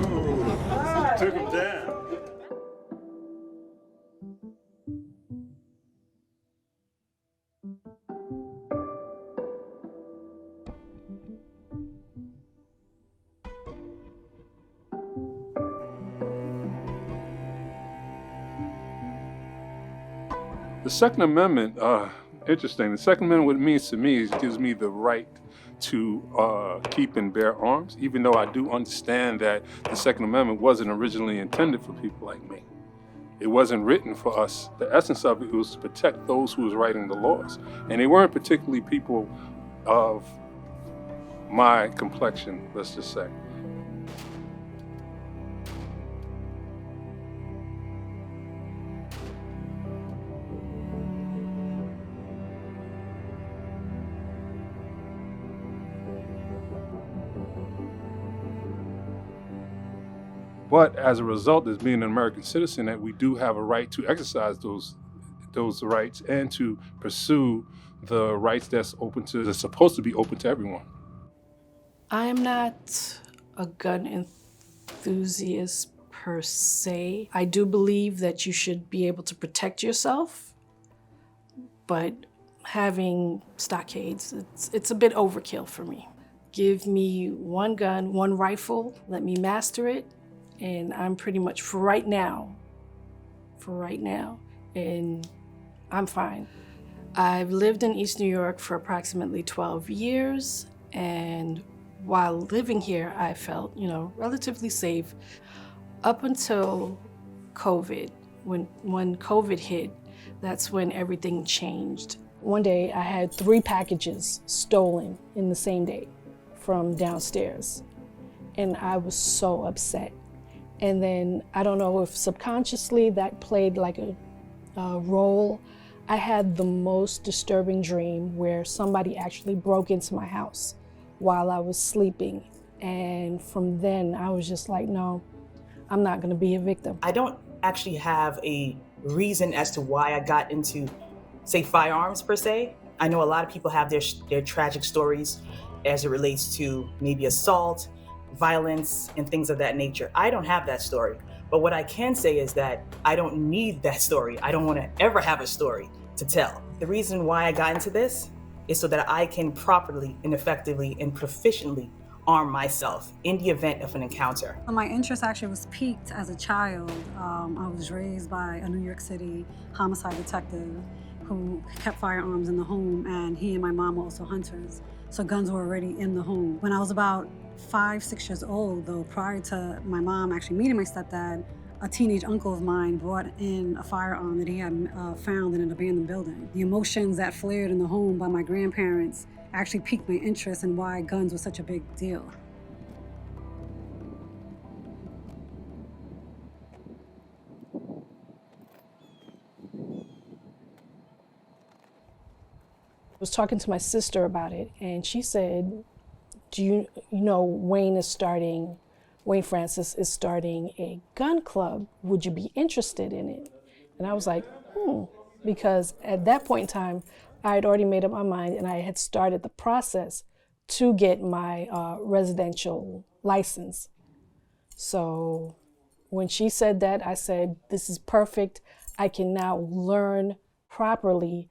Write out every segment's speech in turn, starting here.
Ooh, took him down. The Second Amendment, interesting. The Second Amendment, what it means to me is it gives me the right to keep and bear arms, even though I do understand that the Second Amendment wasn't originally intended for people like me. It wasn't written for us. The essence of it was to protect those who was writing the laws. And they weren't particularly people of my complexion, let's just say. But as a result of being an American citizen, that we do have a right to exercise those rights and to pursue the rights that's supposed to be open to everyone. I am not a gun enthusiast per se. I do believe that you should be able to protect yourself, but having stockades, it's a bit overkill for me. Give me one gun, one rifle, let me master it, and I'm pretty much for right now, and I'm fine. I've lived in East New York for approximately 12 years, and while living here, I felt, relatively safe up until COVID. When COVID hit, that's when everything changed. One day, I had 3 packages stolen in the same day from downstairs, and I was so upset. And then, I don't know if subconsciously that played like a role. I had the most disturbing dream where somebody actually broke into my house while I was sleeping. And from then, I was just like, no, I'm not gonna be a victim. I don't actually have a reason as to why I got into, say, firearms per se. I know a lot of people have their tragic stories as it relates to maybe assault, violence, and things of that nature. I don't have that story. But what I can say is that I don't need that story. I don't want to ever have a story to tell. The reason why I got into this is so that I can properly and effectively and proficiently arm myself in the event of an encounter. My interest actually was piqued as a child. I was raised by a New York City homicide detective who kept firearms in the home, and he and my mom were also hunters. So guns were already in the home. When I was about 5, 6 years old, though, prior to my mom actually meeting my stepdad, a teenage uncle of mine brought in a firearm that he had found in an abandoned building. The emotions that flared in the home by my grandparents actually piqued my interest in why guns were such a big deal. I was talking to my sister about it, and she said, do you know Wayne Francis is starting a gun club. Would you be interested in it? And I was like, because at that point in time, I had already made up my mind and I had started the process to get my residential license. So when she said that, I said, this is perfect. I can now learn properly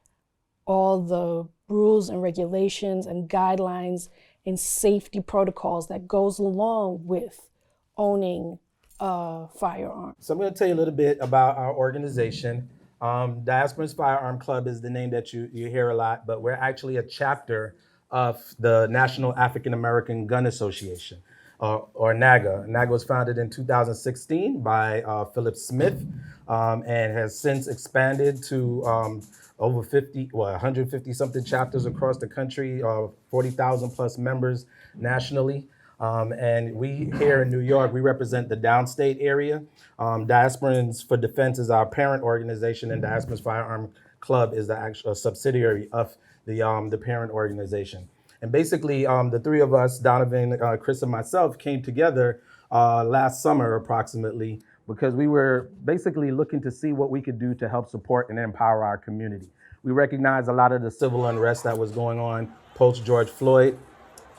all the rules and regulations and guidelines and safety protocols that goes along with owning a firearm. So I'm going to tell you a little bit about our organization. Diasporans Firearm Club is the name that you hear a lot, but we're actually a chapter of the National African American Gun Association, or NAGA. NAGA was founded in 2016 by Philip Smith and has since expanded to over 150 something chapters across the country, 40,000 plus members nationally. And we here in New York, we represent the Downstate area. Diasporans for Defense is our parent organization, and Diasporans Firearm Club is the actual subsidiary of the parent organization. And basically, the three of us, Donovan, Chris, and myself, came together last summer approximately because we were basically looking to see what we could do to help support and empower our community. We recognized a lot of the civil unrest that was going on post George Floyd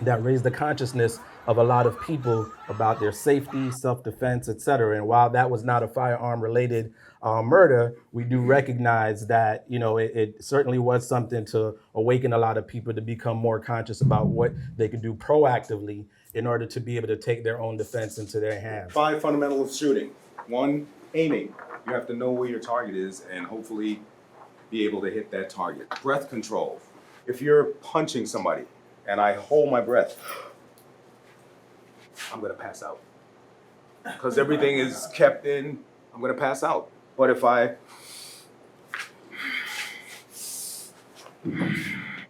that raised the consciousness of a lot of people about their safety, self-defense, et cetera. And while that was not a firearm-related murder, we do recognize that, you know, it certainly was something to awaken a lot of people to become more conscious about what they could do proactively in order to be able to take their own defense into their hands. 5 fundamentals of shooting. 1, aiming. You have to know where your target is and hopefully be able to hit that target. Breath control. If you're punching somebody and I hold my breath, I'm gonna pass out. Because everything is kept in, I'm gonna pass out. But if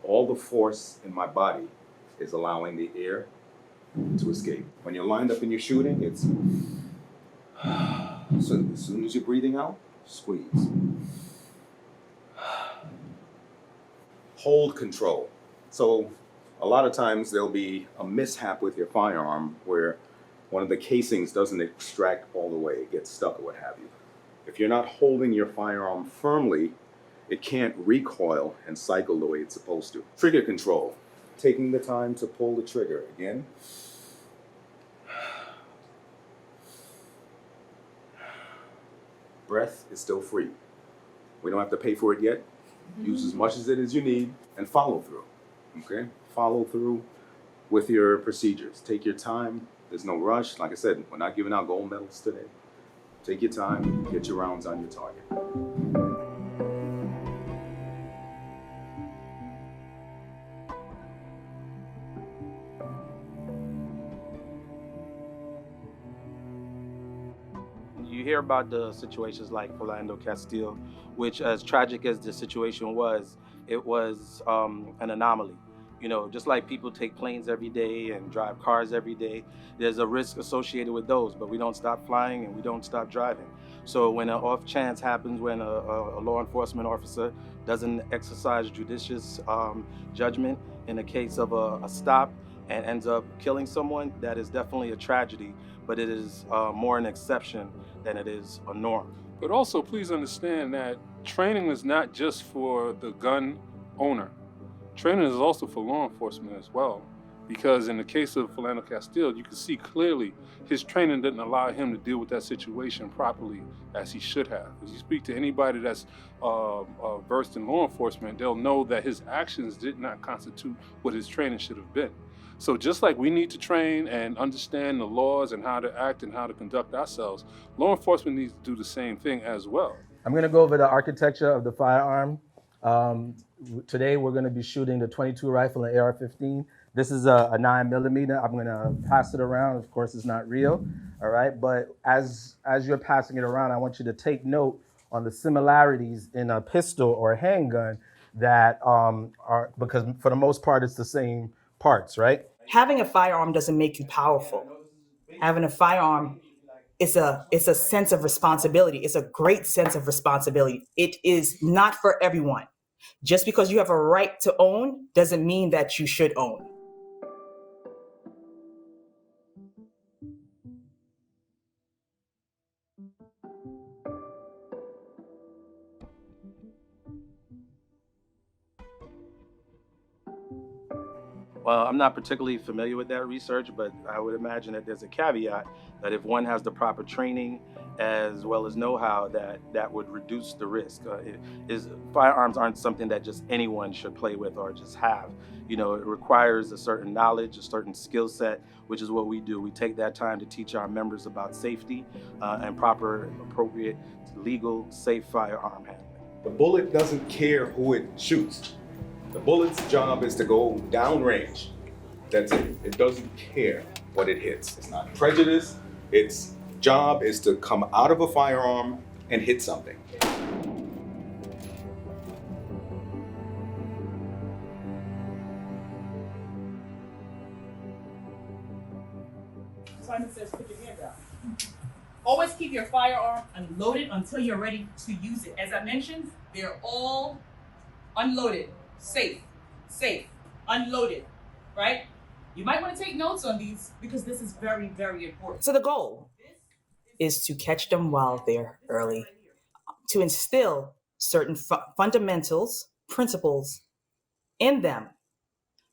all the force in my body is allowing the air to escape. When you're lined up and you're shooting, it's, so as soon as you're breathing out, squeeze. Hold control. So a lot of times there'll be a mishap with your firearm where one of the casings doesn't extract all the way, it gets stuck or what have you. If you're not holding your firearm firmly, it can't recoil and cycle the way it's supposed to. Trigger control. Taking the time to pull the trigger. Again. Breath is still free. We don't have to pay for it yet. Use as much of it as you need and follow through. Okay? Follow through with your procedures. Take your time. There's no rush. Like I said, we're not giving out gold medals today. Take your time, get your rounds on your target. You hear about the situations like Philando Castile, which, as tragic as the situation was, it was an anomaly. You know, just like people take planes every day and drive cars every day, there's a risk associated with those, but we don't stop flying and we don't stop driving. So when an off chance happens, when a law enforcement officer doesn't exercise judicious judgment in a case of a stop and ends up killing someone, that is definitely a tragedy, but it is more an exception than it is a norm. But also, please understand that training is not just for the gun owner. Training is also for law enforcement as well, because in the case of Philando Castile, you can see clearly his training didn't allow him to deal with that situation properly as he should have. If you speak to anybody that's versed in law enforcement, they'll know that his actions did not constitute what his training should have been. So just like we need to train and understand the laws and how to act and how to conduct ourselves, law enforcement needs to do the same thing as well. I'm going to go over the architecture of the firearm. Today we're going to be shooting the .22 rifle and AR-15. This is a 9mm. I'm going to pass it around. Of course, it's not real, all right? But as you're passing it around, I want you to take note on the similarities in a pistol or a handgun that are, because for the most part, it's the same parts, right? Having a firearm doesn't make you powerful. Having a firearm is a sense of responsibility. It's a great sense of responsibility. It is not for everyone. Just because you have a right to own doesn't mean that you should own. Well, I'm not particularly familiar with that research, but I would imagine that there's a caveat that if one has the proper training as well as know-how, that would reduce the risk. Firearms aren't something that just anyone should play with or just have. You know, it requires a certain knowledge, a certain skill set, which is what we do. We take that time to teach our members about safety and proper and appropriate, legal, safe firearm handling. The bullet doesn't care who it shoots. The bullet's job is to go downrange. That's it. It doesn't care what it hits. It's not prejudiced. Its job is to come out of a firearm and hit something. Simon says, put your hand down. Always keep your firearm unloaded until you're ready to use it. As I mentioned, they're all unloaded. Safe, unloaded, right? You might want to take notes on these because this is very, very important. So the goal is to catch them while they're early, to instill certain fundamentals, principles in them.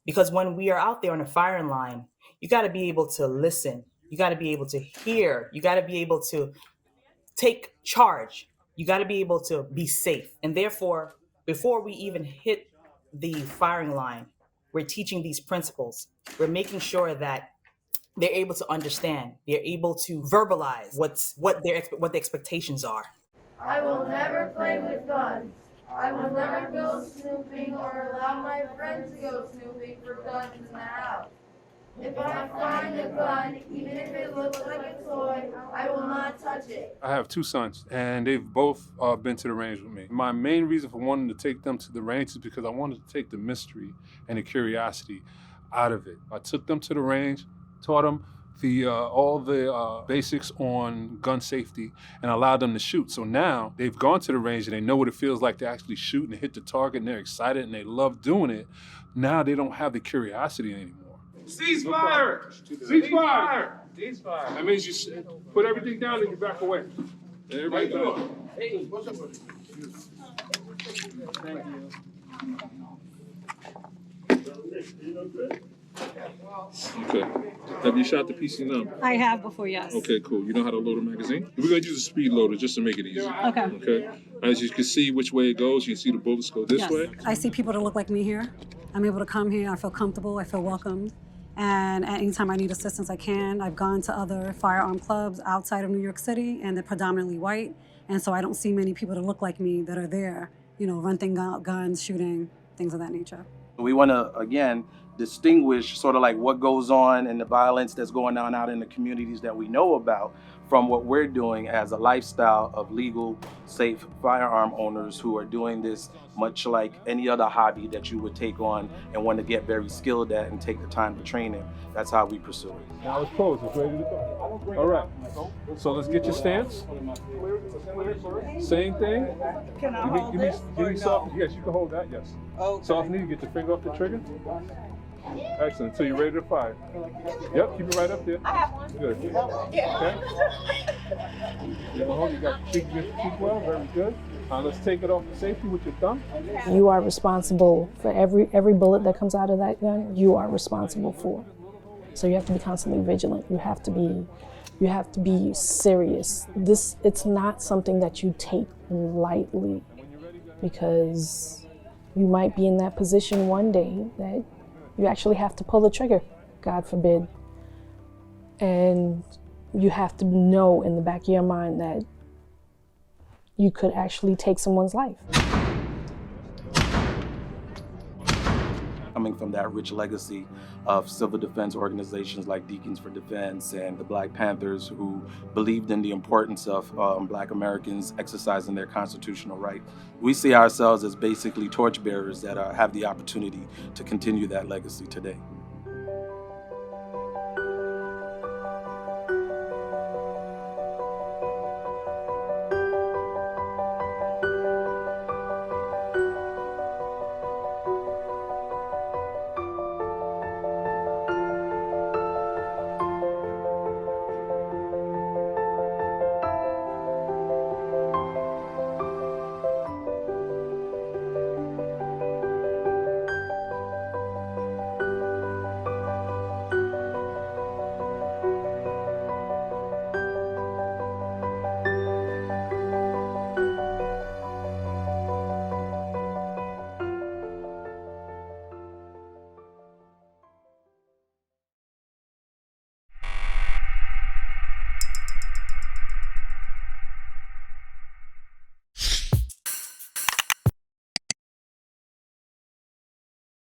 Because when we are out there on the firing line, you got to be able to listen. You got to be able to hear. You got to be able to take charge. You got to be able to be safe. And therefore, before we even hit the firing line, we're teaching these principles. We're making sure that they're able to understand. They're able to verbalize what the expectations are. I will never play with guns. I will never go snooping or allow my friends to go snooping for guns in the house. If I find a gun, even if it looks like a toy, I will not touch it. I have 2 sons, and they've both been to the range with me. My main reason for wanting to take them to the range is because I wanted to take the mystery and the curiosity out of it. I took them to the range, taught them all the basics on gun safety, and allowed them to shoot. So now they've gone to the range and they know what it feels like to actually shoot and hit the target, and they're excited and they love doing it. Now they don't have the curiosity anymore. Ceasefire! Ceasefire! Ceasefire! That means you put everything down and you back away. Everybody back. Hey, what's up with Thank you. Okay. Have you shot the PC now? I have before, yes. Okay, cool. You know how to load a magazine? We're going to use a speed loader just to make it easy. Okay. Okay. As you can see which way it goes, you see the bullets go this way. I see people that look like me here. I'm able to come here. I feel comfortable. I feel welcomed. And at any time I need assistance, I can. I've gone to other firearm clubs outside of New York City, and they're predominantly white. And so I don't see many people that look like me that are there, you know, renting guns, shooting, things of that nature. We want to, again, distinguish sort of like what goes on and the violence that's going on out in the communities that we know about from what we're doing as a lifestyle of legal, safe firearm owners who are doing this much like any other hobby that you would take on and want to get very skilled at and take the time to train in. That's how we pursue it. Now it's closed. It's ready to go. All right. So let's get your stance. Same thing. Can I hold it give or me soft. no? Yes, you can hold that. Yes. Okay. Soft knee. Get your finger off the trigger. Excellent. So you're ready to fire. Yep. Keep it right up there. I have one. Good. Yeah. Okay. You got your cheek against the cheek well. Very good. Let's take it off the safety with your thumb. You are responsible for every bullet that comes out of that gun. You are responsible for. So you have to be constantly vigilant. You have to be serious. It's not something that you take lightly, because you might be in that position one day that you actually have to pull the trigger, God forbid. And you have to know in the back of your mind that you could actually take someone's life. Coming from that rich legacy of civil defense organizations like Deacons for Defense and the Black Panthers, who believed in the importance of Black Americans exercising their constitutional right, we see ourselves as basically torchbearers that have the opportunity to continue that legacy today.